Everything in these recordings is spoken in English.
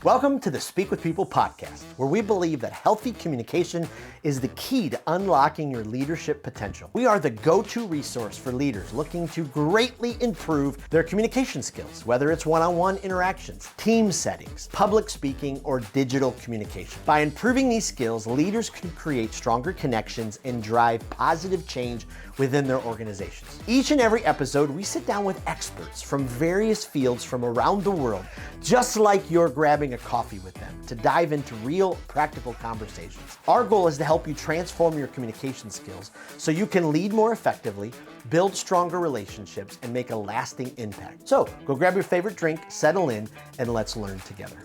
Welcome to the Speak with People podcast, where we believe that healthy communication is the key to unlocking your leadership potential. We are the go-to resource for leaders looking to greatly improve their communication skills, whether it's one-on-one interactions, team settings, public speaking, or digital communication. By improving these skills, leaders can create stronger connections and drive positive change within their organizations. Each and every episode, we sit down with experts from various fields from around the world, just like you're grabbing a coffee with them, to dive into real, practical conversations. Our goal is to help you transform your communication skills so you can lead more effectively, build stronger relationships, and make a lasting impact. So go grab your favorite drink, settle in, and let's learn together.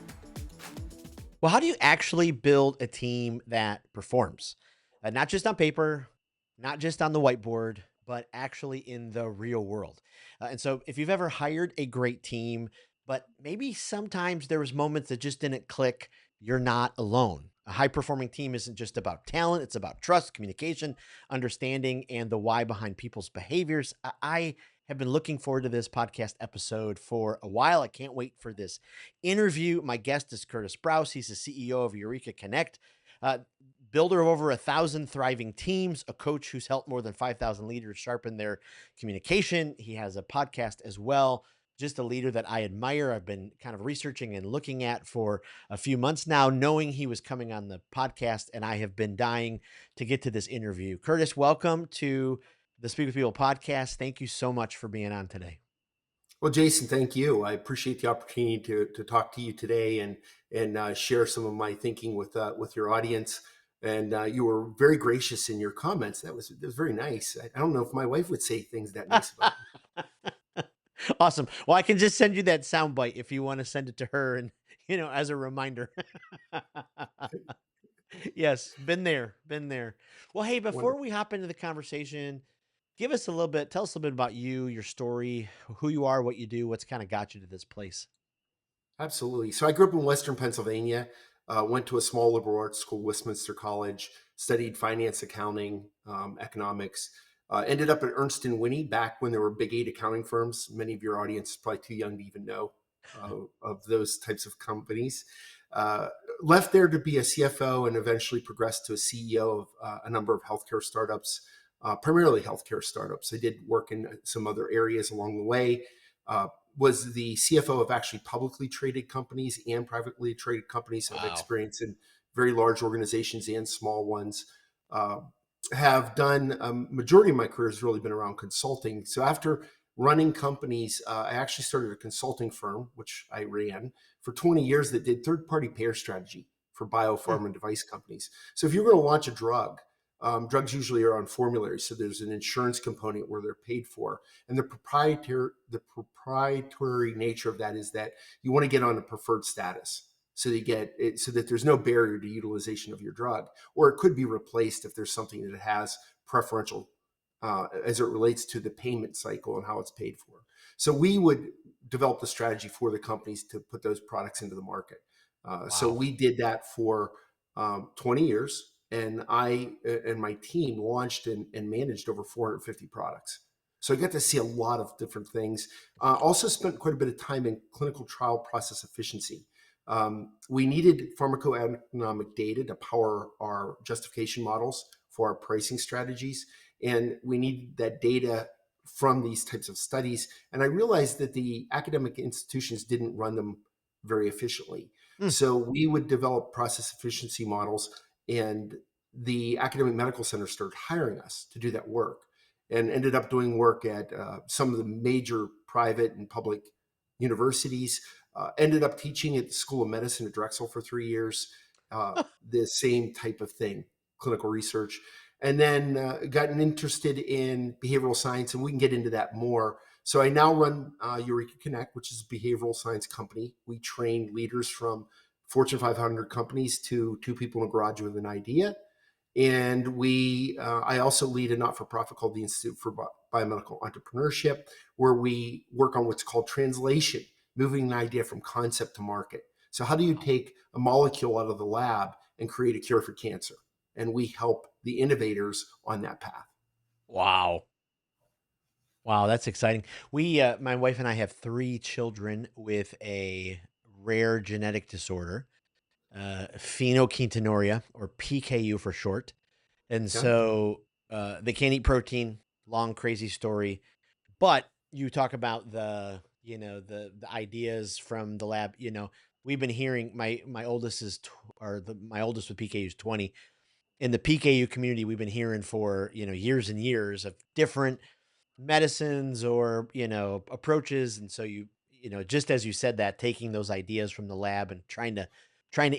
Well, how do you actually build a team that performs? Not just on paper, not just on the whiteboard, but actually in the real world. And so if you've ever hired a great team, but maybe sometimes there was moments that just didn't click, you're not alone. A high performing team isn't just about talent, it's about trust, communication, understanding, and the why behind people's behaviors. I have been looking forward to this podcast episode for a while. I can't wait for this interview. My guest is Curtis Sprouse. He's the CEO of EurekaConnect, builder of over 1,000 thriving teams, a coach who's helped more than 5,000 leaders sharpen their communication. He has a podcast as well. Just a leader that I admire. I've been kind of researching and looking at for a few months now, knowing he was coming on the podcast, and I have been dying to get to this interview. Curtis, welcome to the Speak with People podcast. Thank you so much for being on today. Well, Jason, thank you. I appreciate the opportunity to talk to you today and share some of my thinking with your audience. And you were very gracious in your comments. That was very nice. I don't know if my wife would say things that nice about me. Awesome. Well, I can just send you that soundbite if you want to send it to her and, as a reminder. Yes, been there, been there. Well, hey, before Wonderful. we hop into the conversation, tell us a little bit about you, your story, who you are, what you do, what's kind of got you to this place. Absolutely. So I grew up in Western Pennsylvania, went to a small liberal arts school, Westminster College, studied finance, accounting, economics, ended up at Ernst & Whinney back when there were big eight accounting firms. Many of your audience is probably too young to even know of those types of companies. Left there to be a CFO and eventually progressed to a CEO of a number of healthcare startups, primarily healthcare startups. I did work in some other areas along the way. Was the CFO of actually publicly traded companies and privately traded companies. So I've Wow. experience in very large organizations and small ones. Have done majority of my career has really been around consulting. So after running companies, I actually started a consulting firm, which I ran for 20 years that did third-party payer strategy for biopharma and device companies. So if you're going to launch a drug, drugs usually are on formulary, so there's an insurance component where they're paid for, and the proprietary nature of that is that you want to get on a preferred status, so you get it, so that there's no barrier to utilization of your drug, or it could be replaced if there's something that has preferential as it relates to the payment cycle and how it's paid for. So we would develop the strategy for the companies to put those products into the market. So we did that for 20 years. And I and my team launched and managed over 450 products. So I got to see a lot of different things. Also spent quite a bit of time in clinical trial process efficiency. We needed pharmacoeconomic data to power our justification models for our pricing strategies. And we needed that data from these types of studies. And I realized that the academic institutions didn't run them very efficiently. So we would develop process efficiency models, and the academic medical center started hiring us to do that work, and ended up doing work at some of the major private and public universities. Ended up teaching at the School of Medicine at Drexel for 3 years, the same type of thing, clinical research. And then gotten interested in behavioral science, and we can get into that more. So I now run EurekaConnect, which is a behavioral science company. We train leaders from Fortune 500 companies to two people in a garage with an idea. And I also lead a not-for-profit called the Institute for Biomedical Entrepreneurship, where we work on what's called translation, moving an idea from concept to market. So how do you take a molecule out of the lab and create a cure for cancer? And we help the innovators on that path. Wow. Wow, that's exciting. My wife and I have 3 children with a rare genetic disorder, phenylketonuria, or PKU for short. And Yeah. so they can't eat protein. Long, crazy story. But you talk about the ideas from the lab. We've been hearing my oldest is my oldest with PKU is 20. In the PKU community, we've been hearing for years and years of different medicines or approaches. And so just as you said, that taking those ideas from the lab and trying to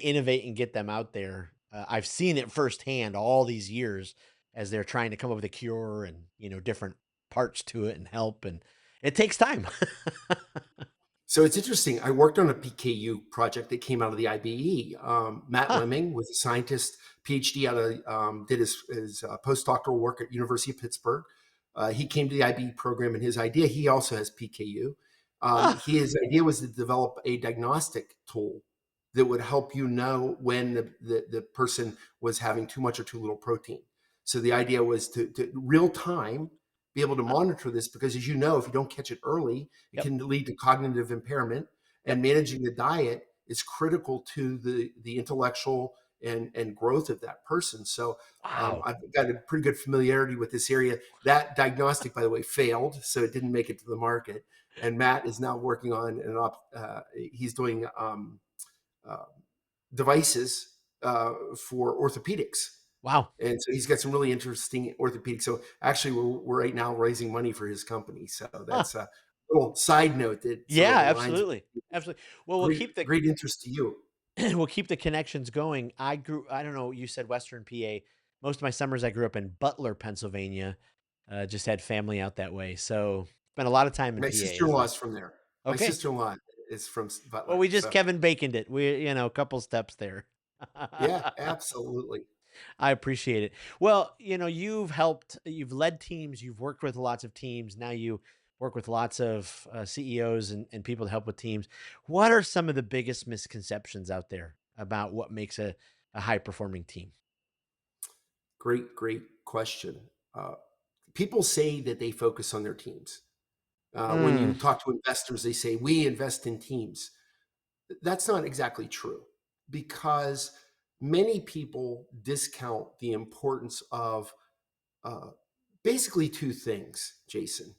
innovate and get them out there. I've seen it firsthand all these years as they're trying to come up with a cure and different parts to it and help, and it takes time. So it's interesting. I worked on a PKU project that came out of the IBE. Matt Huh. Lemming was a scientist, PhD out of, did his postdoctoral work at University of Pittsburgh. He came to the IBE program, and his idea, he also has PKU. Ah. His idea was to develop a diagnostic tool that would help you know when the person was having too much or too little protein. So the idea was to real time be able to Ah. monitor this, because as you know, if you don't catch it early, it Yep. can lead to cognitive impairment, and Yep. managing the diet is critical to the intellectual and growth of that person. So Wow. I've got a pretty good familiarity with this area. That diagnostic, by the way, failed, so it didn't make it to the market. And Matt is now working on he's doing uh, devices for orthopedics, Wow. and so he's got some really interesting orthopedics. So actually, we're right now raising money for his company. So Huh. that's a little side note that sort Yeah, of aligns absolutely. with Absolutely. Well, we'll great keep the great interest to you. we'll keep the connections going. I don't know, you said Western PA. Most of my summers I grew up in Butler, Pennsylvania. Just had family out that way. So spent a lot of time in My PA. sister-in-law is from there. My Okay. sister-in-law is from Well, Butler. we just So Kevin Baconed it. A couple steps there. yeah, absolutely. I appreciate it. Well, you've led teams, you've worked with lots of teams. Now you work with lots of CEOs and people to help with teams. What are some of the biggest misconceptions out there about what makes a high performing team? Great question. Uh, People say that they focus on their teams. When Mm, you talk to investors, they say we invest in teams. That's not exactly true, because many people discount the importance of uh, basically two things, Jason.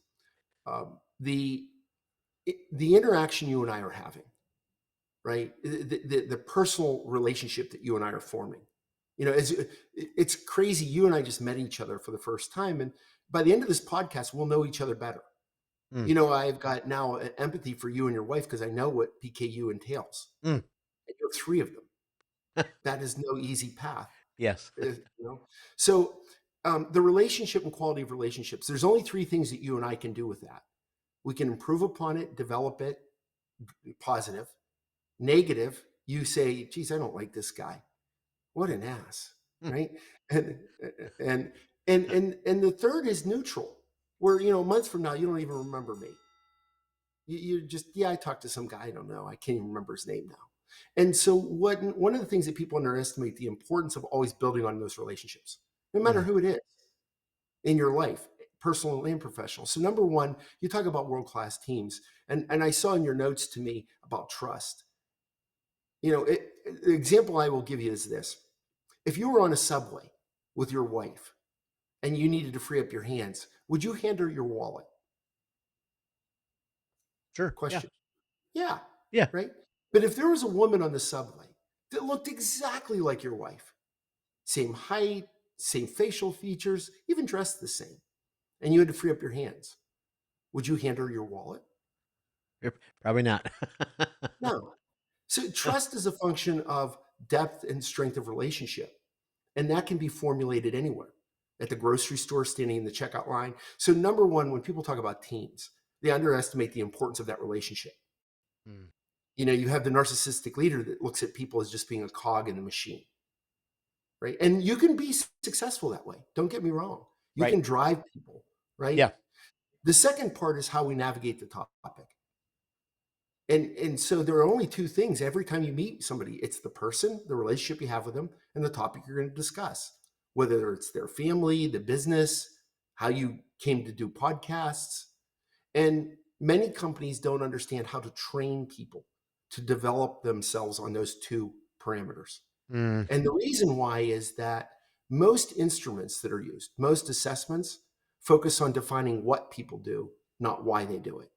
The interaction you and I are having, right? The personal relationship that you and I are forming. It's crazy. You and I just met each other for the first time, and by the end of this podcast, we'll know each other better. mm, I've got now an empathy for you and your wife because I know what PKU entails. mm. And you have three of them. That is no easy path. Yes. uh, you know? So the relationship and quality of relationships, there's only three things that you and I can do with that. We can improve upon it, develop it, positive. Negative, you say, geez, I don't like this guy. What an ass, Mm. right? And and and the third is neutral, where a month from now you don't even remember me. You just, yeah, I talked to some guy, I don't know, I can't even remember his name now. And so one of the things that people underestimate, the importance of always building on those relationships, no matter Mm. who it is in your life, personal and professional. So number one, you talk about world-class teams, and I saw in your notes to me about trust. The example I will give you is this: if you were on a subway with your wife and you needed to free up your hands, would you hand her your wallet? Sure. Yeah. Question. Yeah, Yeah. right. But if there was a woman on the subway that looked exactly like your wife, same height, same facial features, even dressed the same, and you had to free up your hands, would you hand her your wallet? Probably not. No. So trust is a function of depth and strength of relationship. And that can be formulated anywhere, at the grocery store, standing in the checkout line. So, number one, when people talk about teams, they underestimate the importance of that relationship. Mm. You have the narcissistic leader that looks at people as just being a cog in the machine, right? And you can be successful that way. Don't get me wrong. You Right. can drive people, right? Yeah. The second part is how we navigate the topic. And so there are only two things every time you meet somebody. It's the person, the relationship you have with them, and the topic you're going to discuss. Whether it's their family, the business, how you came to do podcasts. And many companies don't understand how to train people. to develop themselves on those two parameters. Mm, And the reason why is that most instruments that are used, most assessments focus on defining what people do, not why they do it.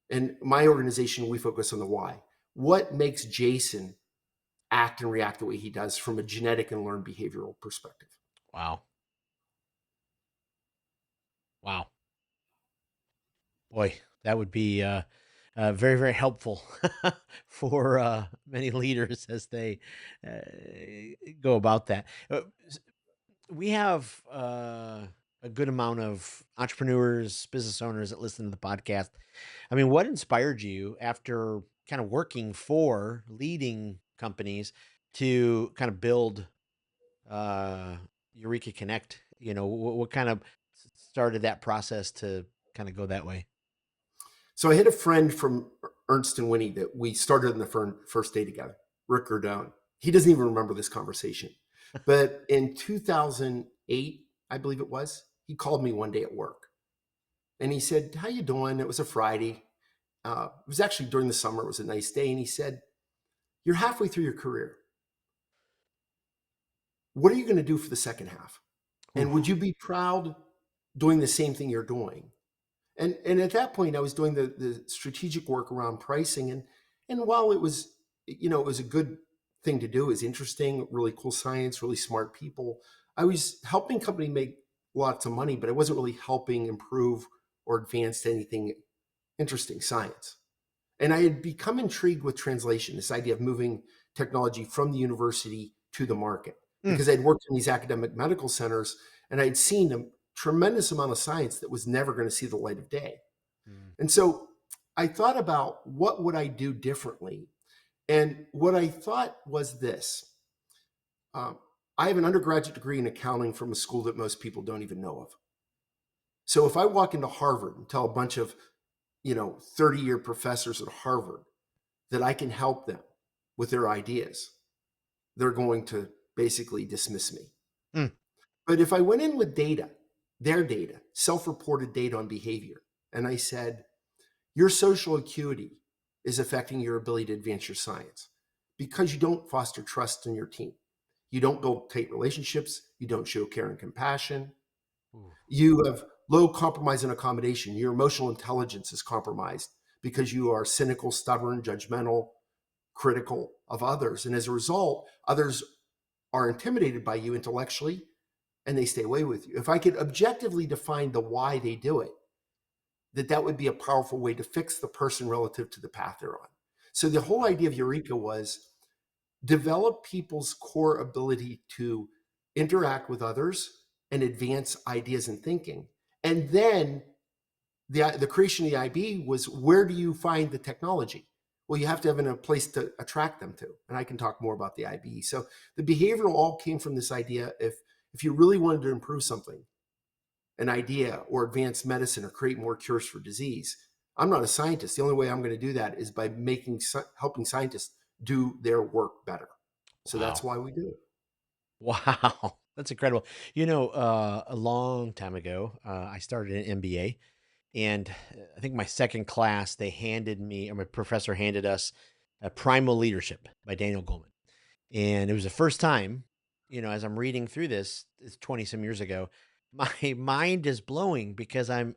And my organization, we focus on the why. What makes Jason act and react the way he does from a genetic and learned behavioral perspective? wow. Wow. Boy, that would be very, very helpful for many leaders as they go about that. We have a good amount of entrepreneurs, business owners that listen to the podcast. I mean, what inspired you after kind of working for leading companies to kind of build uh, Eureka Connect? What kind of started that process to kind of go that way? So I had a friend from Ernst and Winnie that we started on the first day together, Rick Gordone. He doesn't even remember this conversation. But in 2008, I believe it was, he called me one day at work and he said, "How you doing?" It was a Friday. It was actually during the summer. It was a nice day. And he said, "You're halfway through your career. What are you going to do for the second half? And would Oof. you be proud doing the same thing you're doing?" And at that point, I was doing the strategic work around pricing, and while it was, it was a good thing to do, it was interesting, really cool science, really smart people. I was helping company make lots of money, but I wasn't really helping improve or advance anything interesting science. And I had become intrigued with translation, this idea of moving technology from the university to the market, Mm, because I'd worked in these academic medical centers and I'd seen a tremendous amount of science that was never going to see the light of day. mm, And so I thought about what would I do differently? And what I thought was this. Um, I have an undergraduate degree in accounting from a school that most people don't even know of. So if I walk into Harvard and tell a bunch of 30-year professors at Harvard that I can help them with their ideas, they're going to basically dismiss me. mm. But if I went in with data, their data, self reported data on behavior, and I said, your social acuity is affecting your ability to advance your science because you don't foster trust in your team. You don't build tight relationships. You don't show care and compassion. Ooh, You have low compromise and accommodation. Your emotional intelligence is compromised because you are cynical, stubborn, judgmental, critical of others. And as a result, others are intimidated by you intellectually and they stay away with you. If I could objectively define the why they do it, that would be a powerful way to fix the person relative to the path they're on. So the whole wow. idea of Eureka was develop people's core ability to interact with others and advance ideas and thinking. And then the creation of the IB was, where do you find the technology? Well, you have to have a place to attract them to. And I can talk more about the IB. So the behavioral all came from this idea, if you really wanted to improve something, an idea or advance medicine or create more cures for disease. I'm not a scientist. The only way I'm going to do that is by helping scientists do their work better. So that's Wow. why we do it. Wow. That's incredible. A long time ago, I started an MBA, and I think my second class, my professor handed us Primal Leadership by Daniel Goleman. And it was the first time, as I'm reading through this, it's 20 some years ago, my mind is blowing because I'm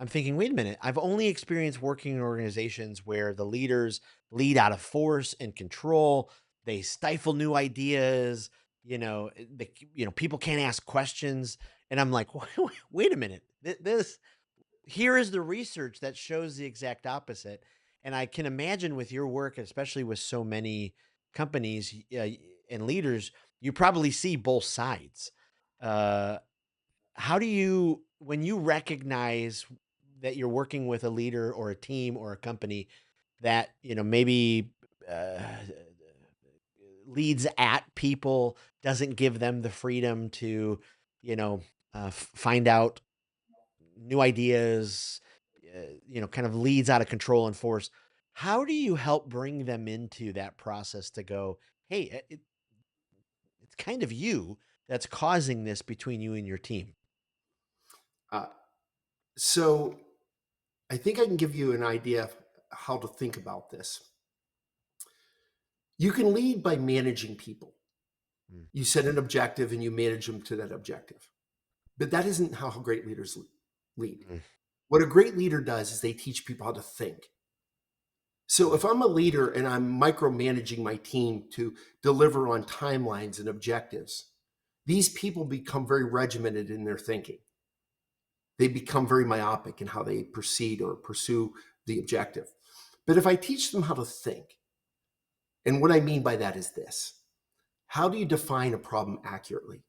thinking, wait a minute, I've only experienced working in organizations where the leaders lead out of force and control. They stifle new ideas, people can't ask questions. And I'm like, wait a minute. This here is the research that shows the exact opposite. And I can imagine with your work, especially with so many companies and leaders, you probably see both sides. Uh, how do you, when you recognize that you're working with a leader or a team or a company that, maybe uh, leads at people, doesn't give them the freedom to, find out new ideas, kind of leads out of control and force. How do you help bring them into that process to go, hey, it's kind of you that's causing this between you and your team? Uh, so I think I can give you an idea of how to think about this. You can lead by managing people. Mm, You set an objective and you manage them to that objective. But that isn't how great leaders lead. mm, What a great leader does is they teach people how to think. So if I'm a leader and I'm micromanaging my team to deliver on timelines and objectives, these people become very regimented in their thinking. They become very myopic in how they proceed or pursue the objective. But if I teach them how to think, and what I mean by that is this: how do you define a problem accurately?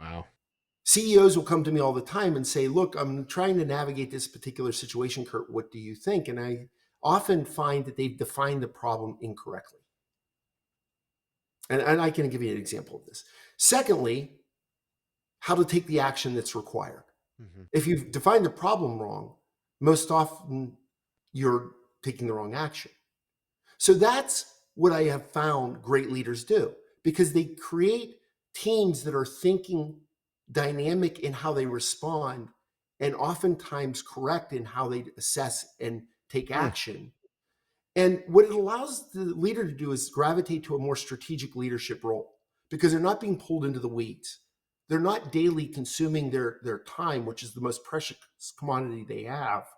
wow. CEOs will come to me all the time and say, look, I'm trying to navigate this particular situation, Kurt. What do you think? And I often find that they've defined the problem incorrectly. And I can give you an example of this. Secondly, how to take the action that's required. Mhm. If you've defined the problem wrong, most often you're taking the wrong action. So that's what I have found great leaders do, because they create teams that are thinking dynamic in how they respond and oftentimes correct in how they assess and take Mm, action. And what it allows the leader to do is gravitate to a more strategic leadership role, because they're not being pulled into the weeds. They're not daily consuming their time, which is the most precious commodity they have,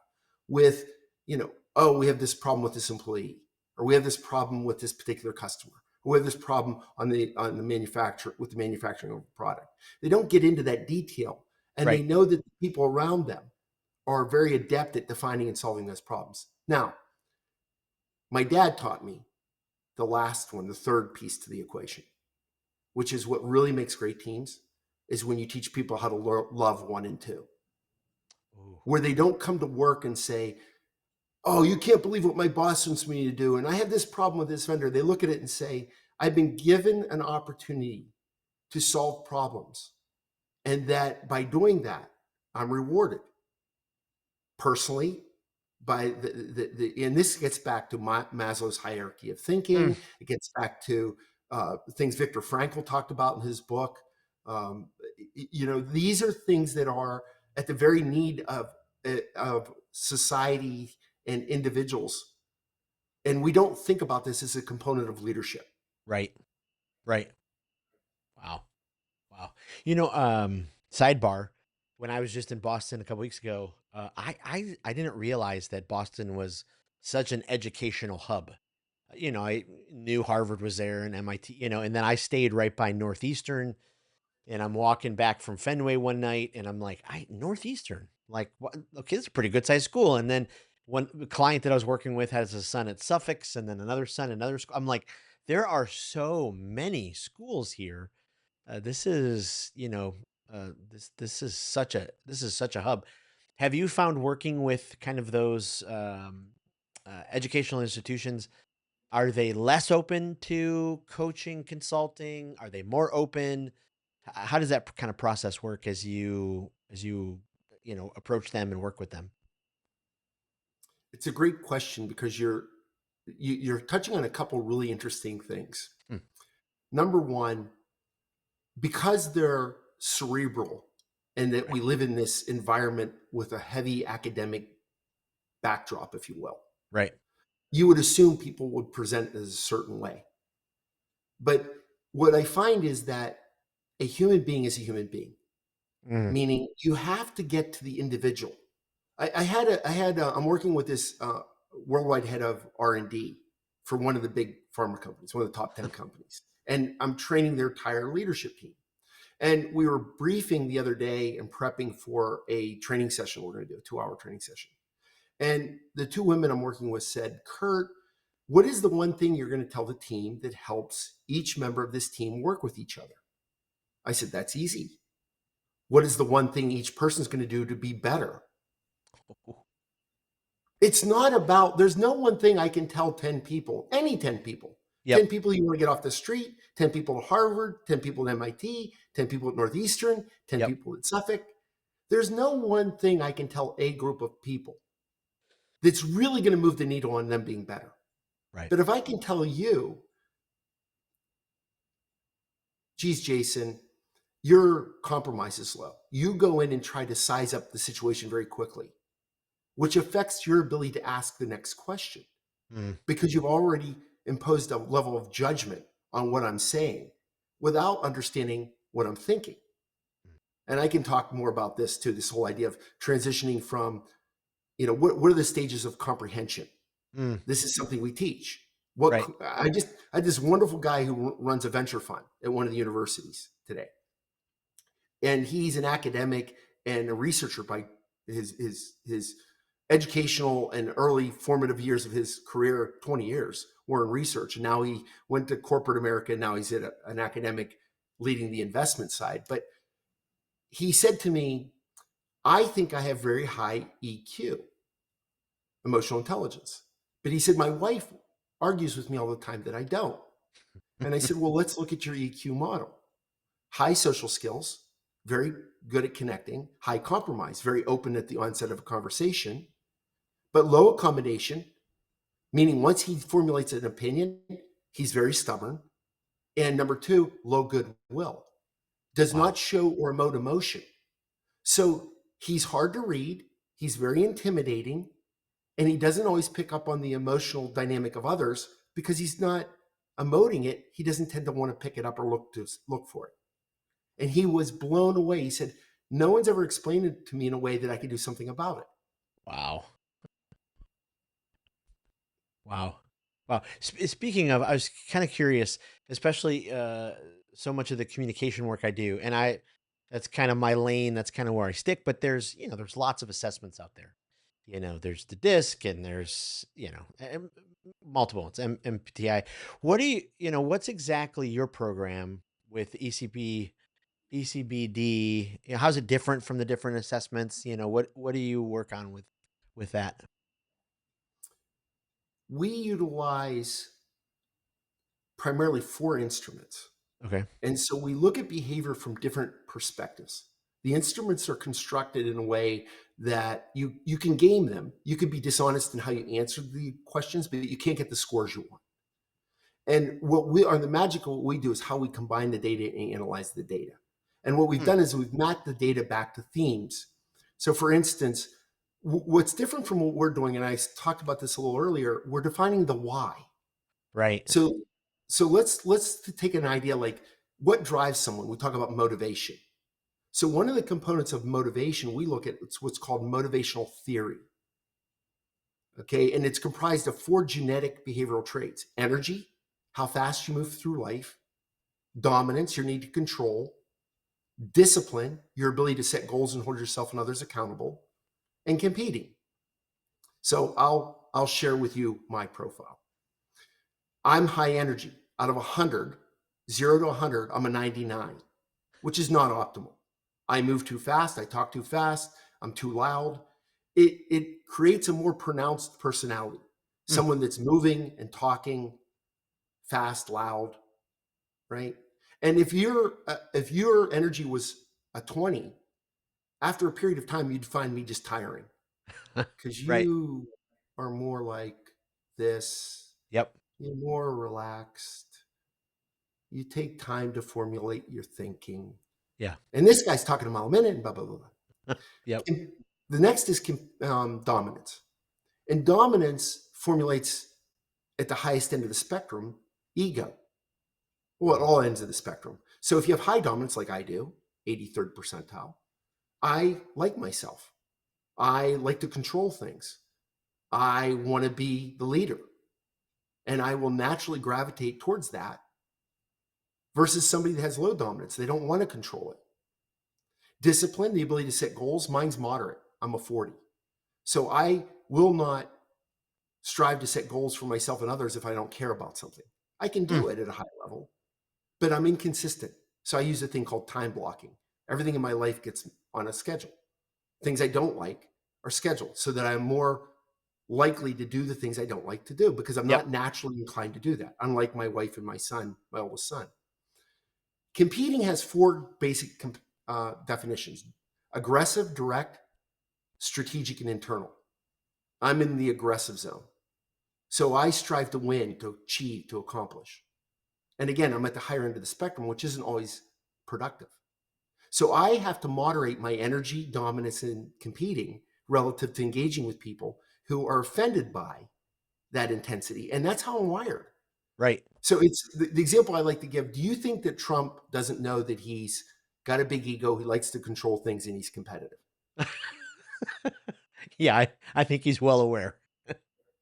with, oh, we have this problem with this employee, or we have this problem with this particular customer, or we have this problem on the manufacturer with the manufacturing of a product. They don't get into that detail, and they right. know that the people around them are very adept at defining and solving those problems. Now, my dad taught me the last one, the third piece to the equation, which is what really makes great teams, is when you teach people how to love one and two, Ooh, where they don't come to work and say, oh, you can't believe what my boss wants me to do, and I have this problem with this vendor. They look at it and say, I've been given an opportunity to solve problems, and that by doing that, I'm rewarded personally by and this gets back to Maslow's hierarchy of mm, thinking. It gets back to things Viktor Frankl talked about in his book. Um, these are things that are at the very need of society and individuals, and we don't think about this as a component of leadership. right. Right. Wow. Wow. Sidebar, when I was just in Boston a couple weeks ago, I didn't realize that Boston was such an educational hub. I knew Harvard was there and MIT, and then I stayed right by Northeastern, and I'm walking back from Fenway one night and I'm like, I Northeastern, like what? Okay, it's a pretty good sized school. And then one client that I was working with has a son at Suffolk and then another son, at another school. I'm like, there are so many schools here. This is, this is such a hub. Have you found working with kind of those educational institutions? Are they less open to coaching, consulting? Are they more open? How does that kind of process work as you approach them and work with them? It's a great question, because you're touching on a couple really interesting things. Hmm, Number one, because they're cerebral and that right, we live in this environment with a heavy academic backdrop, if you will, right. you would assume people would present as a certain way. But what I find is that a human being is a human being, Mm, meaning you have to get to the individual. I'm working with this worldwide head of R&D for one of the big pharma companies, one of the top 10 companies, and I'm training their entire leadership team. And we were briefing the other day and prepping for a training session we're going to do, a 2-hour training session. And the two women I'm working with said, Kurt, what is the one thing you're going to tell the team that helps each member of this team work with each other? I said, that's easy. What is the one thing each person's going to do to be better? It's not about, there's no one thing I can tell 10 people, any 10 people. 10 yep, people you want to get off the street, 10 people at Harvard, 10 people at MIT, 10 people at Northeastern, 10 yep, people at Suffolk. There's no one thing I can tell a group of people that's really going to move the needle on them being better. right. But if I can tell you, geez, Jason, your compromise is low. You go in and try to size up the situation very quickly, which affects your ability to ask the next question, Mm, because you've already imposed a level of judgment on what I'm saying without understanding what I'm thinking. And I can talk more about this too, this whole idea of transitioning from, what are the stages of comprehension? Mm, This is something we teach. right. I had this wonderful guy who runs a venture fund at one of the universities today. And he's an academic and a researcher by his educational and early formative years of his career. 20 years were in research, and now he went to corporate America. And now he's an academic leading the investment side. But he said to me, I think I have very high EQ, emotional intelligence. But he said, my wife argues with me all the time that I don't. And I said, well, let's look at your EQ model. High social skills, very good at connecting, high compromise, very open at the onset of a conversation, but low accommodation, meaning once he formulates an opinion, he's very stubborn. And number two, low goodwill, does Wow. not show or emote emotion. So he's hard to read, he's very intimidating, and he doesn't always pick up on the emotional dynamic of others because he's not emoting it. He doesn't tend to want to pick it up or look for it. And he was blown away. He said, no one's ever explained it to me in a way that I could do something about it. Wow. Wow. Wow. Speaking of, I was kind of curious, especially so much of the communication work I do, and that's kind of my lane. That's kind of where I stick. But there's lots of assessments out there. There's the DISC, and there's, multiple. It's MBTI. What's exactly your program with ECBD? How's it different from the different assessments? What do you work on with that? We utilize primarily four instruments. Okay. And so we look at behavior from different perspectives. The instruments are constructed in a way that you can game them. You can be dishonest in how you answer the questions, but you can't get the scores you want. And the magic of what we do is how we combine the data and analyze the data. And what we've Hmm. done is we've mapped the data back to themes. So for instance, what's different from what we're doing, and I talked about this a little earlier, we're defining the why. Right. So let's take an idea like what drives someone. We talk about motivation. So one of the components of motivation we look at, it's what's called motivational theory. Okay, and it's comprised of four genetic behavioral traits: energy, how fast you move through life; dominance, your need to control; discipline, your ability to set goals and hold yourself and others accountable; and competing. So I'll share with you my profile. I'm high energy. Out of 100, 0 to 100, I'm a 99, which is not optimal. I move too fast. I talk too fast. I'm too loud. It creates a more pronounced personality, Hmm. someone that's moving and talking fast, loud, right? And if your energy was a 20, after a period of time, you'd find me just tiring because Right. you are more like this. Yep. You're more relaxed. You take time to formulate your thinking. Yeah. And this guy's talking a mile a minute and blah, blah, blah, blah. Yep. And the next is dominance. And dominance formulates at the highest end of the spectrum, ego. Well, at Mhm. all ends of the spectrum. So if you have high dominance, like I do, 83rd percentile, I like myself. I like to control things. I want to be the leader. And I will naturally gravitate towards that versus somebody that has low dominance. They don't want to control it. Discipline, the ability to set goals, mine's moderate. I'm a 40. So I will not strive to set goals for myself and others if I don't care about something. I can Hmm. do it at a high level, but I'm inconsistent. So I use a thing called time blocking. Everything in my life gets on a schedule. Things I don't like are scheduled so that I'm more likely to do the things I don't like to do because I'm Yep. not naturally inclined to do that, unlike my wife and my son, my oldest son. Competing has four basic definitions: aggressive, direct, strategic, and internal. I'm in the aggressive zone. So I strive to win, to achieve, to accomplish. And again, I'm at the higher end of the spectrum, which isn't always productive. So I have to moderate my energy, dominance, and competing relative to engaging with people who are offended by that intensity. And that's how I'm wired. Right. So it's the example I like to give. Do you think that Trump doesn't know that he's got a big ego, he likes to control things, and he's competitive? Yeah, I think he's well aware.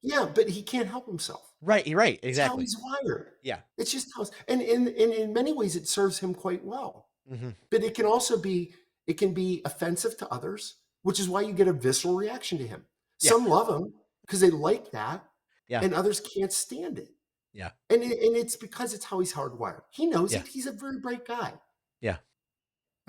Yeah, but he can't help himself. Right, you're right, It's how exactly. he's wired. Yeah. It's just how, and in many ways, it serves him quite well. Mhm. But it can also be, it can be offensive to others, which is why you get a visceral reaction to him. Yeah, Some love him because they like that, yeah, and others can't stand it. yeah, And it's because it's how he's hardwired. He knows yeah, it. He's a very bright guy. yeah.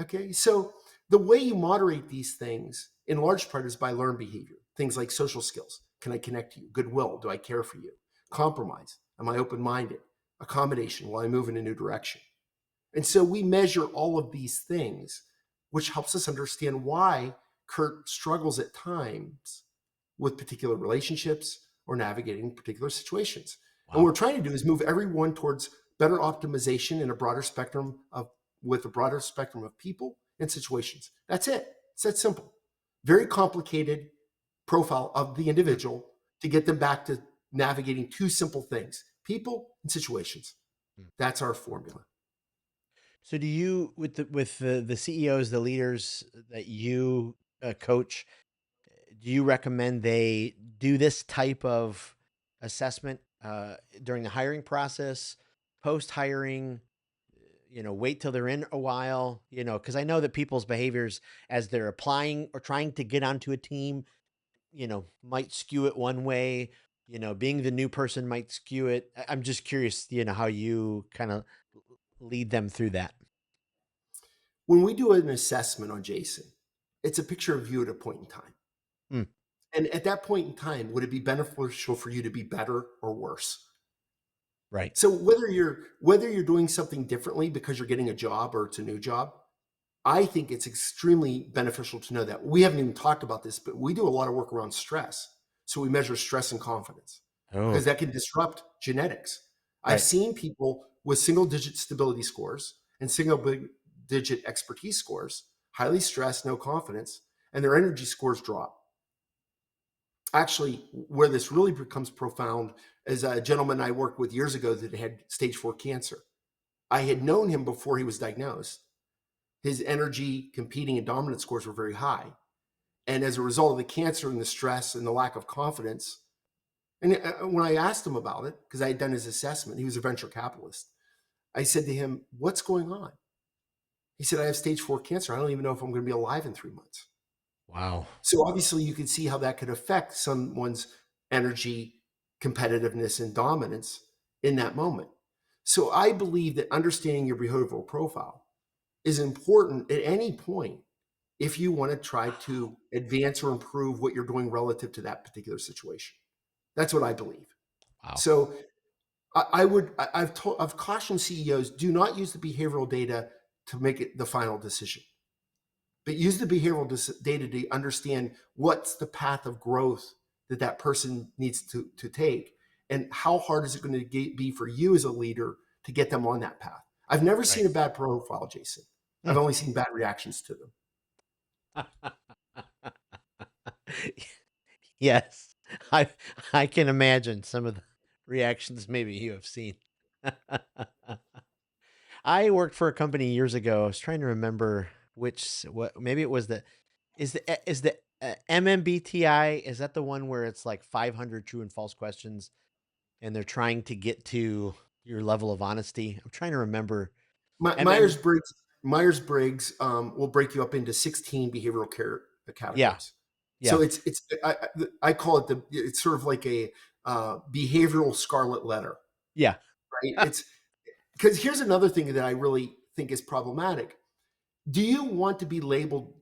Okay. So the way you moderate these things in large part is by learned behavior. Things like social skills. Can I connect to you? Goodwill. Do I care for you? Compromise. Am I open minded? Accommodation. Will I move in a new direction? And so we measure all of these things, which helps us understand why Kurt struggles at times with particular relationships or navigating particular situations. And what Wow. we're trying to do is move everyone towards better optimization in a broader spectrum of with a broader spectrum of people and situations. That's it. It's that simple. Very complicated profile of the Mm, individual to get them back to navigating two simple things: people and situations. mm. That's our formula. So do you with the CEOs, the leaders that you, coach, do you recommend they do this type of assessment, during the hiring process, post-hiring, wait till they're in a while, because I know that people's behaviors as they're applying or trying to get onto a team, might skew it one way, being the new person might skew it. I'm just curious, how you kind of lead them through that. When we do an assessment on Jason, it's a picture of you at a point in time. Mm, And at that point in time, would it be beneficial for you to be better or worse? right. So whether you're doing something differently because you're getting a job or it's a new job, I think it's extremely beneficial to know that. We haven't even talked about this, but we do a lot of work around stress. So we measure stress and confidence because Oh, that can disrupt genetics. I've right. seen people with single digit stability scores and single digit expertise scores, highly stressed, no confidence, and their energy scores drop. Actually, where this really becomes profound is a gentleman I worked with years ago that had stage 4 cancer. I had known him before he was diagnosed. His energy, competing, and dominant scores were very high. And as a result of the cancer and the stress and the lack of confidence, and when I asked him about it, because I had done his assessment, he was a venture capitalist. I said to him, "What's going on?" He said, "I have stage 4 cancer. I don't even know if I'm going to be alive in 3 months." Wow. So obviously, you can see how that could affect someone's energy, competitiveness, and dominance in that moment. So I believe that understanding your behavioral profile is important at any point if you want to try to advance or improve what you're doing relative to that particular situation. That's what I believe. Wow. So I've cautioned CEOs, do not use the behavioral data to make it the final decision, but use the behavioral data to understand what's the path of growth that that person needs to take, and how hard is it going to be for you as a leader to get them on that path. I've never Right. seen a bad profile, Jason. I've Mm. only seen bad reactions to them. Yes. I I can imagine some of the reactions maybe you have seen. I worked for a company years ago. I was trying to remember what maybe it was the MMBTI, is that the one where it's like 500 true and false questions and they're trying to get to your level of honesty? I'm trying to remember. MM Myers-Briggs will break you up into 16 behavioral care Yeah. categories. So Yeah. I call it it's sort of like a behavioral scarlet letter, Yeah. right? It's because here's another thing that I really think is problematic. Do you want to be labeled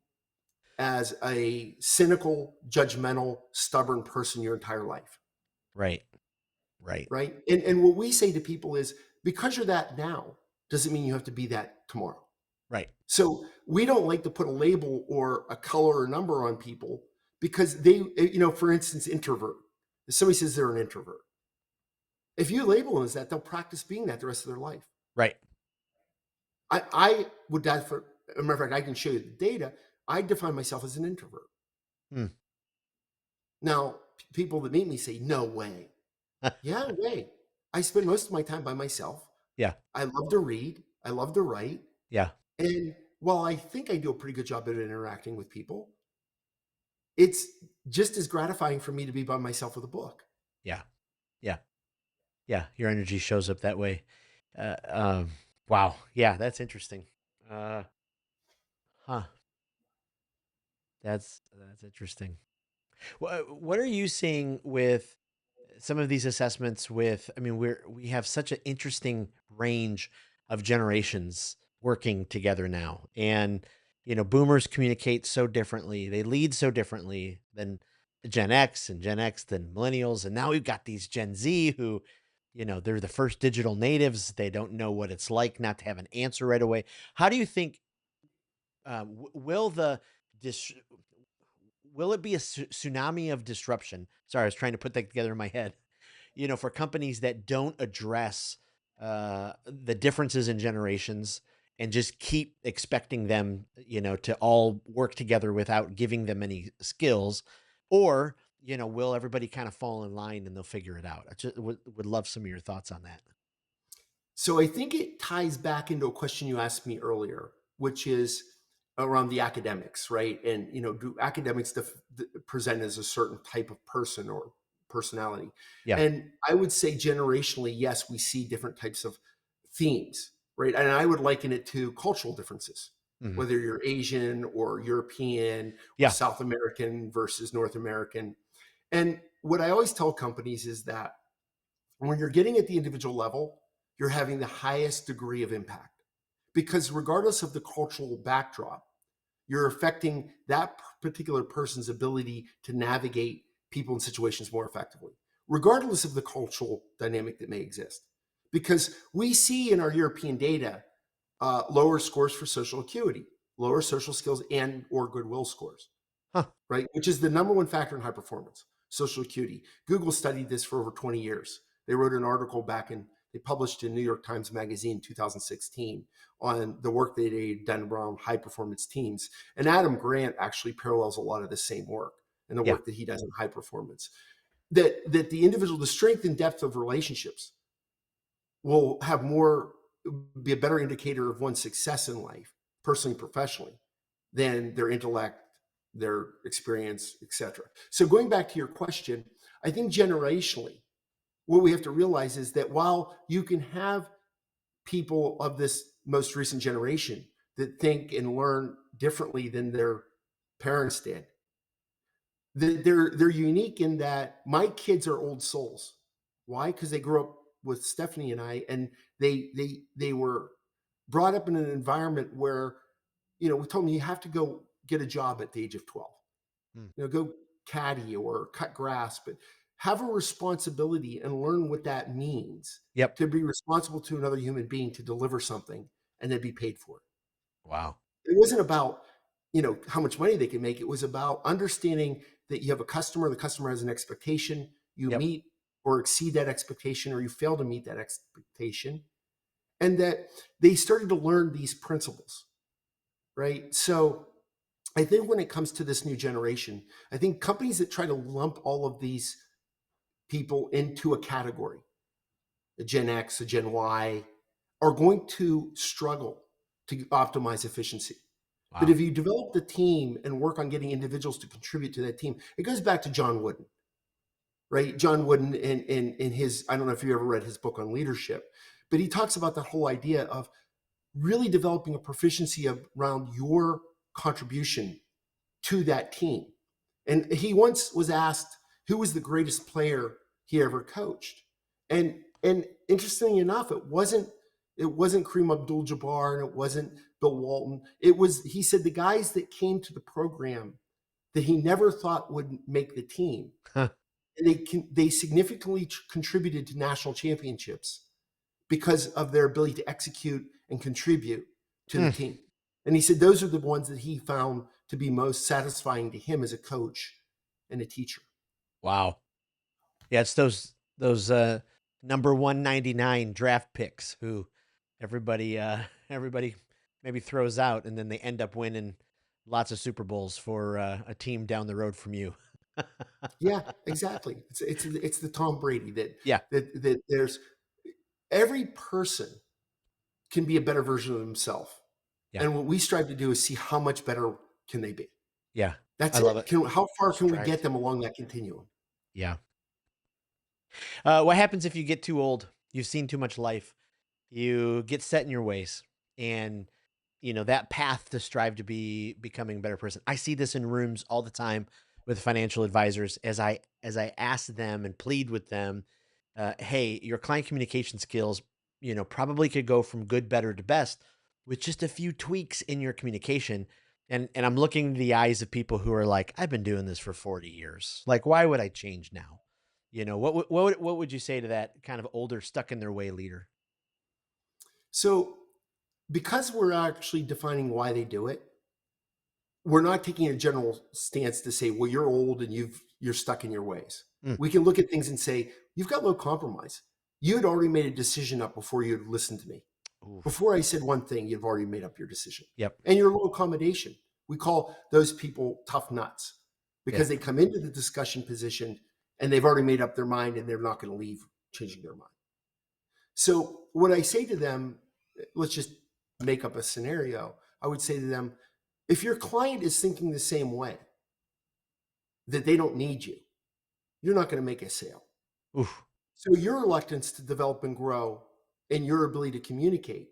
as a cynical, judgmental, stubborn person your entire life? Right. Right. Right? And what we say to people is, because you're that now doesn't mean you have to be that tomorrow. Right. So we don't like to put a label or a color or number on people because they, for instance, introvert. If somebody says they're an introvert, if you label them as that, they'll practice being that the rest of their life. Right. I would die for, a matter of fact, I can show you the data. I define myself as an introvert. Mm. Now, people that meet me say, no way. Yeah, way. I spend most of my time by myself. Yeah. I love to read. I love to write. Yeah. And while I think I do a pretty good job at interacting with people, it's just as gratifying for me to be by myself with a book. Yeah. Yeah. Yeah. Your energy shows up that way. Uh, um, wow. Yeah, that's interesting. Uh, huh. That's interesting. What are you seeing with some of these assessments with, I mean, we have such an interesting range of generations working together now. And, boomers communicate so differently. They lead so differently than Gen X, and Gen X than millennials. And now we've got these Gen Z who, they're the first digital natives. They don't know what it's like not to have an answer right away. How do you think, will dis- will it be a tsunami of disruption? Sorry, I was trying to put that together in my head. For companies that don't address the differences in generations and just keep expecting them, to all work together without giving them any skills, or will everybody kind of fall in line and they'll figure it out? I just would love some of your thoughts on that. So I think it ties back into a question you asked me earlier, which is around the academics, right? And do academics present as a certain type of person or personality? Yeah. And I would say generationally, yes, we see different types of themes, right? And I would liken it to cultural differences, Hmm. whether you're Asian or European or Yeah. South American versus North American. And what I always tell companies is that when you're getting at the individual level, you're having the highest degree of impact because regardless of the cultural backdrop, you're affecting that particular person's ability to navigate people and situations more effectively, regardless of the cultural dynamic that may exist. Because we see in our European data lower scores for social acuity, lower social skills, and or goodwill scores, Huh. right? Which is the number one factor in high performance, social acuity. Google studied this for over 20 years. They wrote an article they published in New York Times Magazine in 2016 on the work that they had done around high performance teams. And Adam Grant actually parallels a lot of the same work and the Yeah. work that he does in high performance. That the individual, the strength and depth of relationships will have more, be a better indicator of one's success in life, personally, professionally, than their intellect, their experience, etc. So going back to your question, I think generationally, what we have to realize is that while you can have people of this most recent generation that think and learn differently than their parents did, they're unique in that my kids are old souls. Why? Because they grew up with Stephanie and I, and they were brought up in an environment where we told them you have to go get a job at the age of 12. Mm. Go caddy or cut grass, but have a responsibility and learn what that means Yep. to be responsible to another human being to deliver something and then be paid for it. Wow. It wasn't about, how much money they can make. It was about understanding that you have a customer, the customer has an expectation, you Yep. meet or exceed that expectation, or you fail to meet that expectation. And that they started to learn these principles, right? So I think when it comes to this new generation, I think companies that try to lump all of these people into a category, a Gen X, a Gen Y, are going to struggle to optimize efficiency. But Wow. if you develop the team and work on getting individuals to contribute to that team, it goes back to John Wooden, right? John Wooden in his, I don't know if you ever read his book on leadership, but he talks about the whole idea of really developing a proficiency around your contribution to that team. And he once was asked who was the greatest player he ever coached. And interestingly enough, it wasn't Kareem Abdul-Jabbar and it wasn't Bill Walton. He said the guys that came to the program that he never thought would make the team. Huh. And they significantly contributed to national championships because of their ability to execute and contribute to the Hmm. team. And he said those are the ones that he found to be most satisfying to him as a coach and a teacher. Wow. Yeah, it's those number 199 draft picks who everybody maybe throws out, and then they end up winning lots of Super Bowls for a team down the road from you. Yeah, exactly. It's the Tom Brady Yeah. that there's. Every person can be a better version of themselves. Yeah. And what we strive to do is see how much better can they be. Yeah. I That's love it. it. How far can we get Strive. them along that continuum? Yeah. What happens if you get too old? You've seen too much life. You get set in your ways, and that path to strive to be becoming a better person. I see this in rooms all the time with financial advisors as I ask them and plead with them, hey, your client communication skills, probably could go from good, better to best with just a few tweaks in your communication. And I'm looking in the eyes of people who are like, I've been doing this for 40 years. Like, why would I change now? What would you say to that kind of older, stuck in their way leader? So, because we're actually defining why they do it, we're not taking a general stance to say, well, you're old and you're stuck in your ways. Mm, We can look at things and say, you've got low compromise. You had already made a decision up before you had listened to me. oof. Before I said one thing, you've already made up your decision. Yep. And you're low accommodation. We call those people tough nuts Yeah. because they come into the discussion position and they've already made up their mind and they're not going to leave changing their mind. So, what I say to them, let's just make up a scenario. I would say to them, if your client is thinking the same way, that they don't need you, you're not going to make a sale. Oof. So, your reluctance to develop and grow and your ability to communicate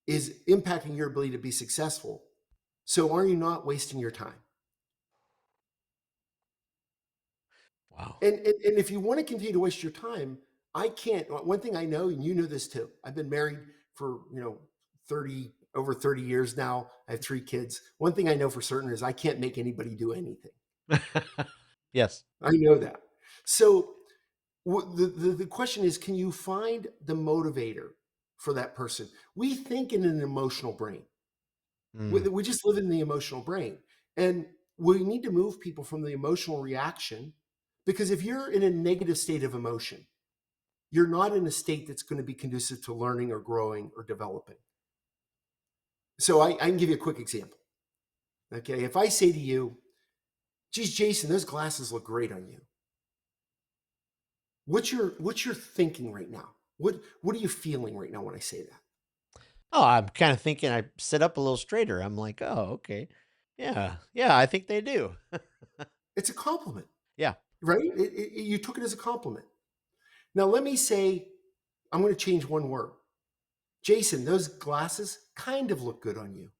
is impacting your ability to be successful. So, are you not wasting your time? Wow. And if you want to continue to waste your time, I can't. One thing I know, and you know this too. I've been married for 30 years now. I have 3 kids. One thing I know for certain is I can't make anybody do anything. Yes. I know that. So the question is, can you find the motivator for that person? We think in an emotional brain. Mm, We just live in the emotional brain. And we need to move people from the emotional reaction because if you're in a negative state of emotion, you're not in a state that's going to be conducive to learning or growing or developing. So I can give you a quick example. Okay. If I say to you, geez, Jason, those glasses look great on you. What's your thinking right now? What are you feeling right now when I say that? oh, I'm kind of thinking I sit up a little straighter. I'm like, oh, okay. Yeah. Yeah. I think they do. It's a compliment, Yeah. right? You took it as a compliment. Now let me say, I'm going to change one word. Jason, those glasses kind of look good on you.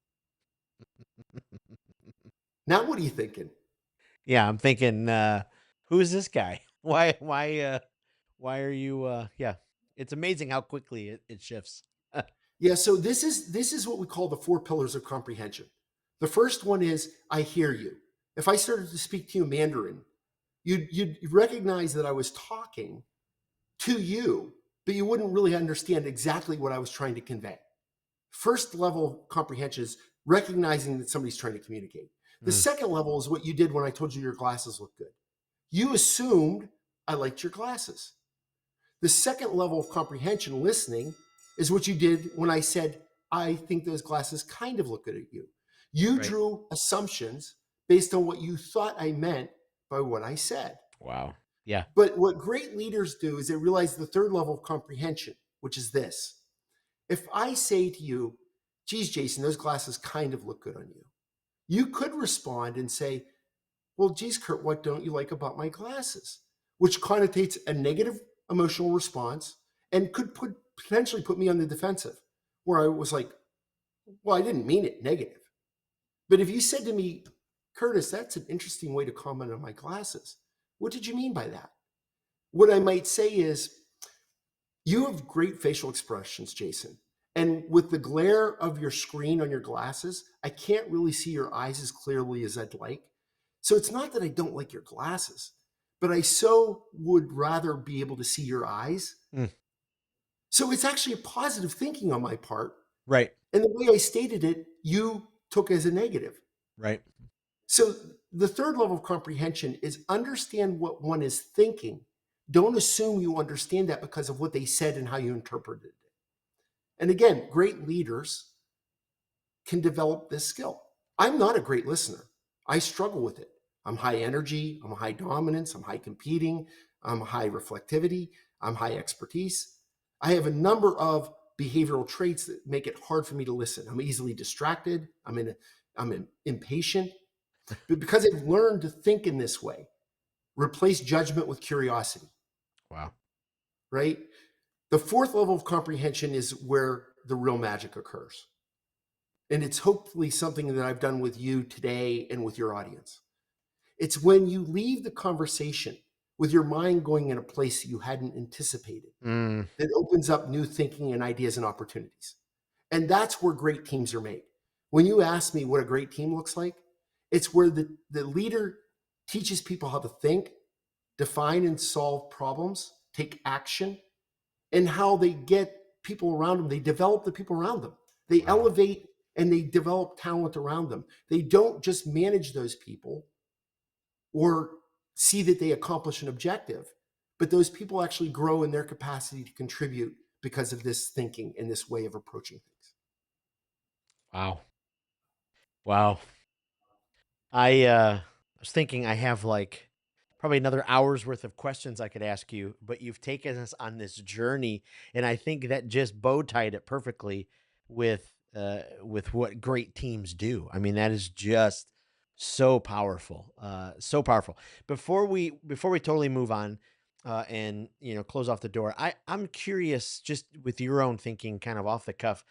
Now what are you thinking? Yeah. I'm thinking, who is this guy? Why are you, yeah. It's amazing how quickly it shifts. Yeah, so this is what we call the 4 pillars of comprehension. The first one is I hear you. If I started to speak to you Mandarin, you'd recognize that I was talking to you, but you wouldn't really understand exactly what I was trying to convey. First level comprehension is recognizing that somebody's trying to communicate. The Mm, second level is what you did when I told you your glasses look good. You assumed I liked your glasses. The second level of comprehension, listening, is what you did when I said, I think those glasses kind of look good at you. You right. drew assumptions based on what you thought I meant by what I said. Wow. Yeah. But what great leaders do is they realize the third level of comprehension, which is this. If I say to you, geez, Jason, those glasses kind of look good on you, you could respond and say, well, geez, Kurt, what don't you like about my glasses? Which connotates a negative emotional response and could potentially put me on the defensive, where I was like, well, I didn't mean it negative. But if you said to me, Curtis, that's an interesting way to comment on my glasses. What did you mean by that? What I might say is, you have great facial expressions, Jason. And with the glare of your screen on your glasses, I can't really see your eyes as clearly as I'd like. So it's not that I don't like your glasses, but I so would rather be able to see your eyes. Mm, So it's actually a positive thinking on my part. right. And the way I stated it, you took as a negative. Right. So the third level of comprehension is understand what one is thinking. Don't assume you understand that because of what they said and how you interpreted it. And again, great leaders can develop this skill. I'm not a great listener. I struggle with it. I'm high energy, I'm high dominance, I'm high competing, I'm high reflectivity, I'm high expertise. I have a number of behavioral traits that make it hard for me to listen. I'm easily distracted. Impatient. But because I've learned to think in this way, replace judgment with curiosity, Wow. right? The fourth level of comprehension is where the real magic occurs. And it's hopefully something that I've done with you today and with your audience. It's when you leave the conversation with your mind going in a place you hadn't anticipated Mm, that opens up new thinking and ideas and opportunities. And that's where great teams are made. When you ask me what a great team looks like, it's where the leader teaches people how to think, define and solve problems, take action, and how they get people around them. They develop the people around them. They wow. elevate and they develop talent around them. They don't just manage those people or see that they accomplish an objective, but those people actually grow in their capacity to contribute because of this thinking and this way of approaching things. Wow. Wow. I was thinking I have like probably another hour's worth of questions I could ask you, but you've taken us on this journey, and I think that just bow tied it perfectly with what great teams do. I mean, that is just so powerful. So powerful. Before we totally move on and close off the door, I'm curious just with your own thinking kind of off the cuff.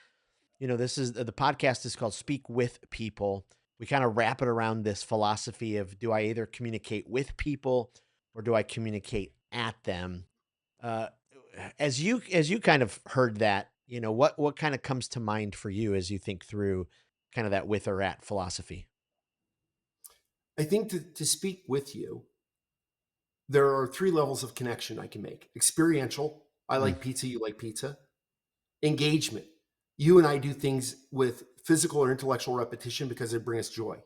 This is the podcast is called Speak with People. We kind of wrap it around this philosophy of, do I either communicate with people or do I communicate at them? Uh, as you kind of heard that, what kind of comes to mind for you as you think through kind of that with or at philosophy? I think to speak with you, there are three levels of connection I can make: experiential, I Mm, like pizza, you like pizza; engagement, you and I do things with physical or intellectual repetition because they bring us joy.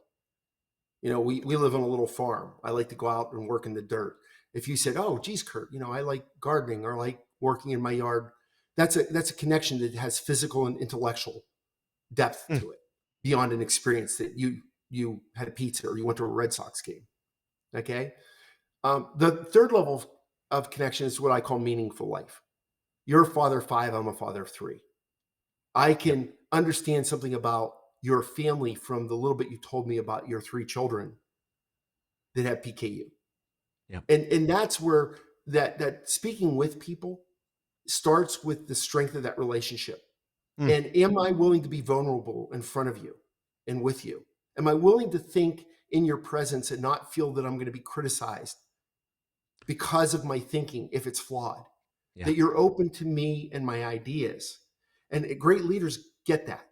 We live on a little farm. I like to go out and work in the dirt. If you said, "Oh, geez, Kurt, I like gardening or I like working in my yard," that's a connection that has physical and intellectual depth mm, to it beyond an experience that you had a pizza or you went to a Red Sox game. Okay. The third level of connection is what I call meaningful life. You're a father of five. I'm a father of three. I yep, can understand something about your family from the little bit you told me about your three children that have PKU. yep. And that's where that speaking with people starts with the strength of that relationship. Mm, And am I willing to be vulnerable in front of you and with you? Am I willing to think in your presence and not feel that I'm going to be criticized because of my thinking if it's flawed? yeah, That you're open to me and my ideas. And great leaders get that.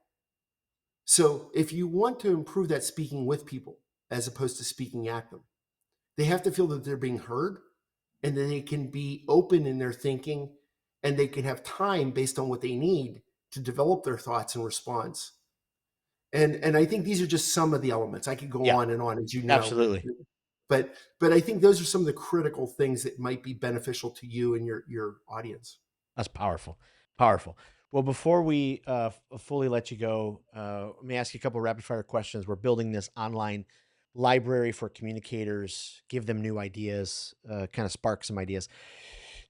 So if you want to improve that speaking with people as opposed to speaking at them, they have to feel that they're being heard and that they can be open in their thinking and they can have time based on what they need to develop their thoughts and response. And I think these are just some of the elements. I could go yeah, on, as you know, absolutely. but I think those are some of the critical things that might be beneficial to you and your audience. That's powerful. Powerful. Well, before we fully let you go, let me ask you a couple rapid fire questions. We're building this online library for communicators, give them new ideas, kind of spark some ideas.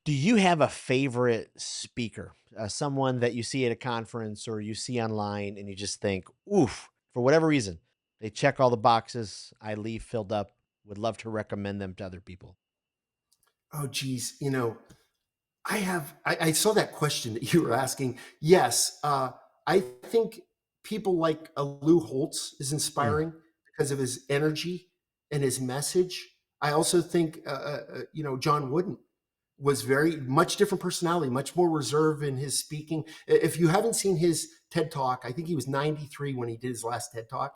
Do you have a favorite speaker, someone that you see at a conference or you see online and you just think, oof, for whatever reason, they check all the boxes, I leave filled up, would love to recommend them to other people? Oh, geez, I saw that question that you were asking. Yes, I think people like Lou Holtz is Mm. inspiring because of his energy and his message. I also think John Wooden was very much different personality, much more reserved in his speaking. If you haven't seen his TED talk, I think he was 93 when he did his last TED talk.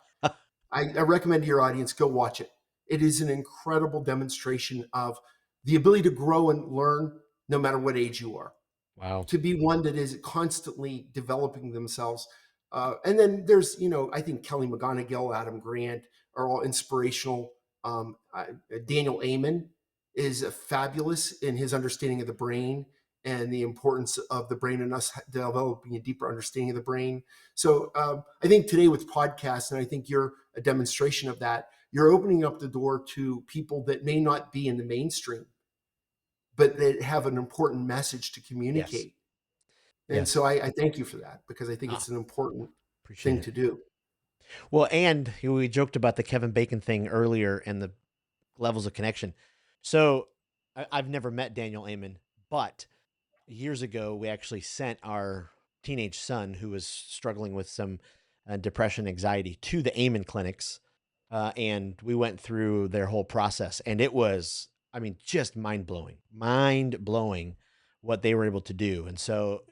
I recommend to your audience, go watch it. It is an incredible demonstration of the ability to grow and learn no matter what age you are, Wow. to be one that is constantly developing themselves. And then there's, I think Kelly McGonigal, Adam Grant are all inspirational. Daniel Amen is fabulous in his understanding of the brain and the importance of the brain and us developing a deeper understanding of the brain. So I think today with podcasts, and I think you're a demonstration of that, you're opening up the door to people that may not be in the mainstream, but that have an important message to Yes. communicate. And Yes. so I thank you for that because I think Ah, it's an important appreciate thing it. to do. Well, and we joked about the Kevin Bacon thing earlier and the levels of connection. So I've never met Daniel Amen, but years ago, we actually sent our teenage son who was struggling with some depression, anxiety to the Amen clinics. And we went through their whole process. And it was, I mean, just mind blowing what they were able to do. And so,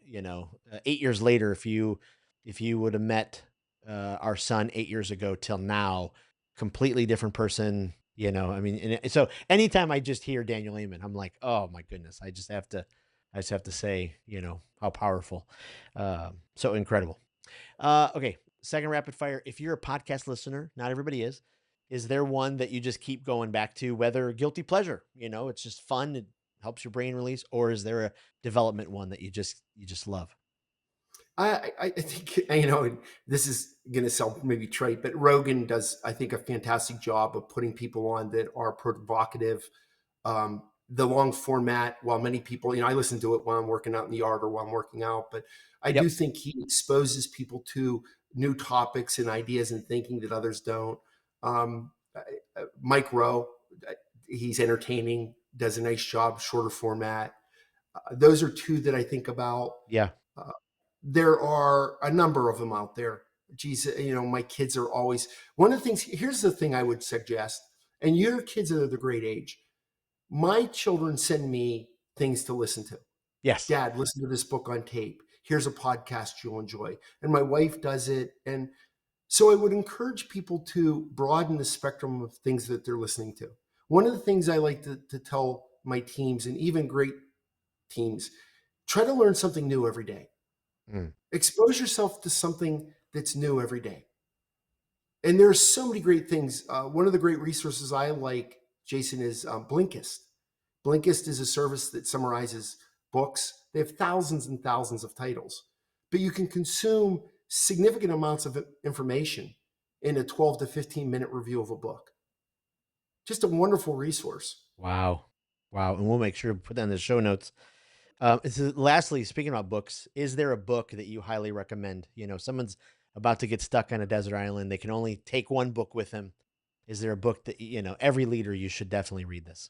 8 years later, if you would have met our son 8 years ago till now, completely different person. I mean, so anytime I just hear Daniel Amen, I'm like, oh my goodness, I just have to say, how powerful. So incredible. Okay. Second rapid fire. If you're a podcast listener, not everybody is there one that you just keep going back to, whether guilty pleasure, it's just fun. It helps your brain release, or is there a development one that you just love? I think and this is going to sound maybe trite, but Rogan does I think a fantastic job of putting people on that are provocative. The long format, while many people, I listen to it while I'm working out in the yard or while I'm working out, but I do Yep. think he exposes people to new topics and ideas and thinking that others don't. Mike Rowe, he's entertaining, does a nice job, shorter format. Those are two that I think about. Yeah. Uh, there are a number of them out there. Geez, my kids are always one of the things. Here's the thing I would suggest, and your kids are the great age. My children send me things to listen to. Yes. Dad, listen to this book on tape. Here's a podcast you'll enjoy. And my wife does it. And so I would encourage people to broaden the spectrum of things that they're listening to. One of the things I like to tell my teams and even great teams, try to learn something new every day. Mm. Expose yourself to something that's new every day. And there's so many great things. One of the great resources I like, Jason, is Blinkist. Blinkist is a service that summarizes books. They have thousands and thousands of titles, but you can consume significant amounts of information in a 12 to 15-minute review of a book. Just a wonderful resource. Wow. Wow. And we'll make sure to put that in the show notes. Lastly, speaking about books, is there a book that you highly recommend? Someone's about to get stuck on a desert island. They can only take one book with them. Is there a book that, every leader, you should definitely read this?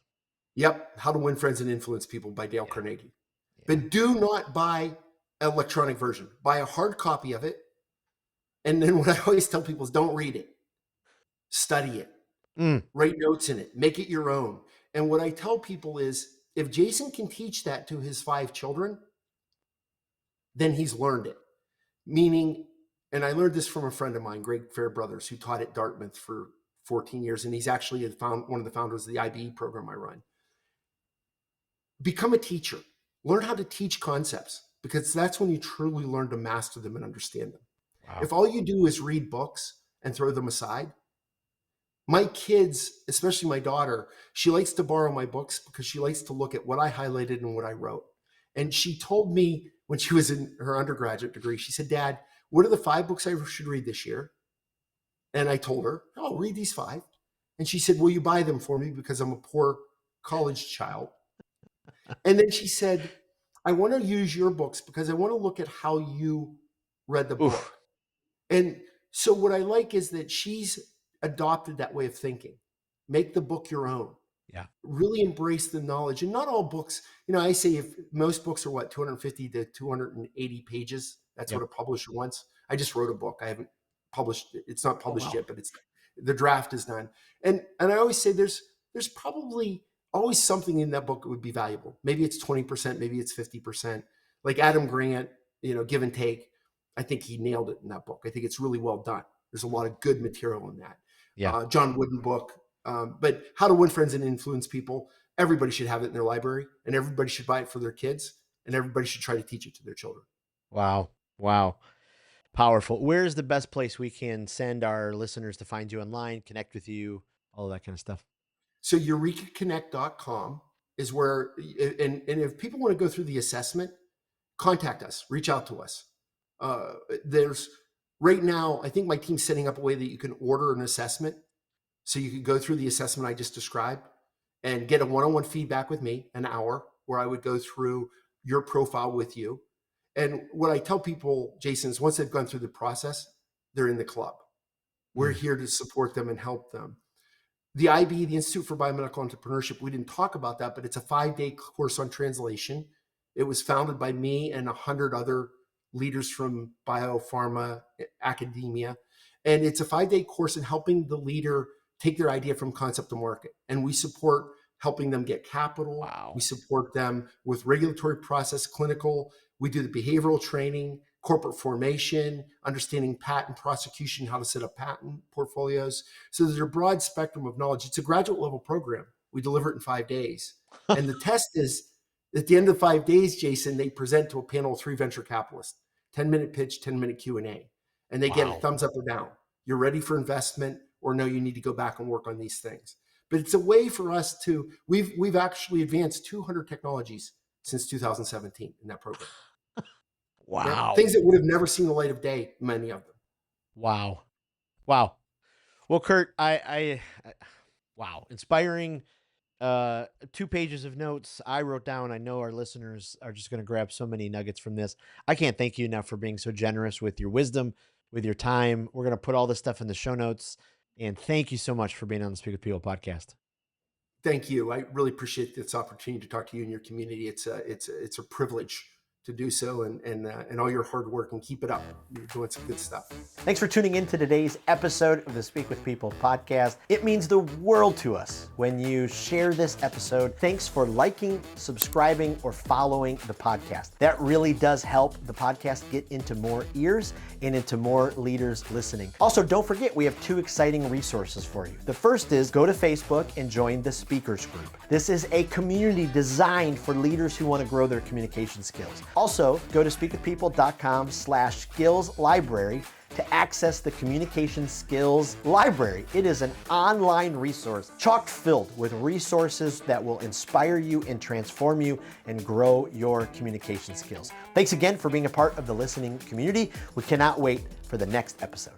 Yep, How to Win Friends and Influence People by Dale Yeah. Carnegie. Yeah. But do not buy an electronic version. Buy a hard copy of it. And then what I always tell people is don't read it. Study it. Mm, Write notes in it. Make it your own. And what I tell people is if Jason can teach that to his 5 children, then he's learned it. Meaning, and I learned this from a friend of mine, Greg Fairbrothers, who taught at Dartmouth for 14 years. And he's actually one of the founders of the IBE program I run. Become a teacher. Learn how to teach concepts because that's when you truly learn to master them and understand them. wow. If all you do is read books and throw them aside, my kids, especially my daughter, she likes to borrow my books because she likes to look at what I highlighted and what I wrote. And she told me when she was in her undergraduate degree, she said, Dad, what are the 5 books I should read this year? And I told her, oh, read these 5. And she said, will you buy them for me because I'm a poor college child? And then she said, I want to use your books because I want to look at how you read the Oof. book. And so what I like is that she's adopted that way of thinking. Make the book your own. Yeah. Really embrace the knowledge. And not all books, I say if most books are 250 to 280 pages. That's what Yep. a publisher wants. I just wrote a book. I haven't published it. It's not Oh, published wow. yet, but the draft is done. And I always say there's probably always something in that book that would be valuable. Maybe it's 20%, maybe it's 50%. Like Adam Grant, Give and Take. I think he nailed it in that book. I think it's really well done. There's a lot of good material in that. Yeah. John Wooden book. But How to Win Friends and Influence People, everybody should have it in their library and everybody should buy it for their kids and everybody should try to teach it to their children. Wow. Wow. Powerful. Where's the best place we can send our listeners to find you online, connect with you, all of that kind of stuff? So EurekaConnect.com is where, and if people want to go through the assessment, contact us, reach out to us. There's right now, I think my team's setting up a way that you can order an assessment. So you could go through the assessment I just described and get a one-on-one feedback with me, an hour, where I would go through your profile with you. And what I tell people, Jason, is once they've gone through the process, they're in the club. We're here to support them and help them. The IB, the Institute for Biomedical Entrepreneurship, we didn't talk about that, but it's a 5-day course on translation. It was founded by me and 100 other leaders from biopharma, academia. And it's a 5-day course in helping the leader take their idea from concept to market. And we support helping them get capital. Wow. We support them with regulatory process, clinical. We do the behavioral training, corporate formation, understanding patent prosecution, how to set up patent portfolios. So there's a broad spectrum of knowledge. It's a graduate level program. We deliver it in 5 days. And the test is at the end of 5 days, Jason, they present to a panel of 3 venture capitalists, 10-minute pitch, 10-minute Q&A. And they get a thumbs up or down. You're ready for investment, or no, you need to go back and work on these things. But it's a way for us to, we've actually advanced 200 technologies since 2017 in that program. Wow. Yeah, things that would have never seen the light of day, many of them. Wow. Wow. Well, Kurt, I wow. Inspiring. 2 pages of notes I wrote down. I know our listeners are just going to grab so many nuggets from this. I can't thank you enough for being so generous with your wisdom, with your time. We're going to put all this stuff in the show notes. And thank you so much for being on the Speak with People podcast. Thank you. I really appreciate this opportunity to talk to you and your community. It's a privilege to do so, and all your hard work, and keep it up. You're doing some good stuff. Thanks for tuning in to today's episode of the Speak with People podcast. It means the world to us when you share this episode. Thanks for liking, subscribing, or following the podcast. That really does help the podcast get into more ears and into more leaders listening. Also, don't forget, we have 2 exciting resources for you. The first is go to Facebook and join the Speakers Group. This is a community designed for leaders who want to grow their communication skills. Also, go to speakwithpeople.com/skills library to access the Communication Skills Library. It is an online resource chock filled with resources that will inspire you and transform you and grow your communication skills. Thanks again for being a part of the listening community. We cannot wait for the next episode.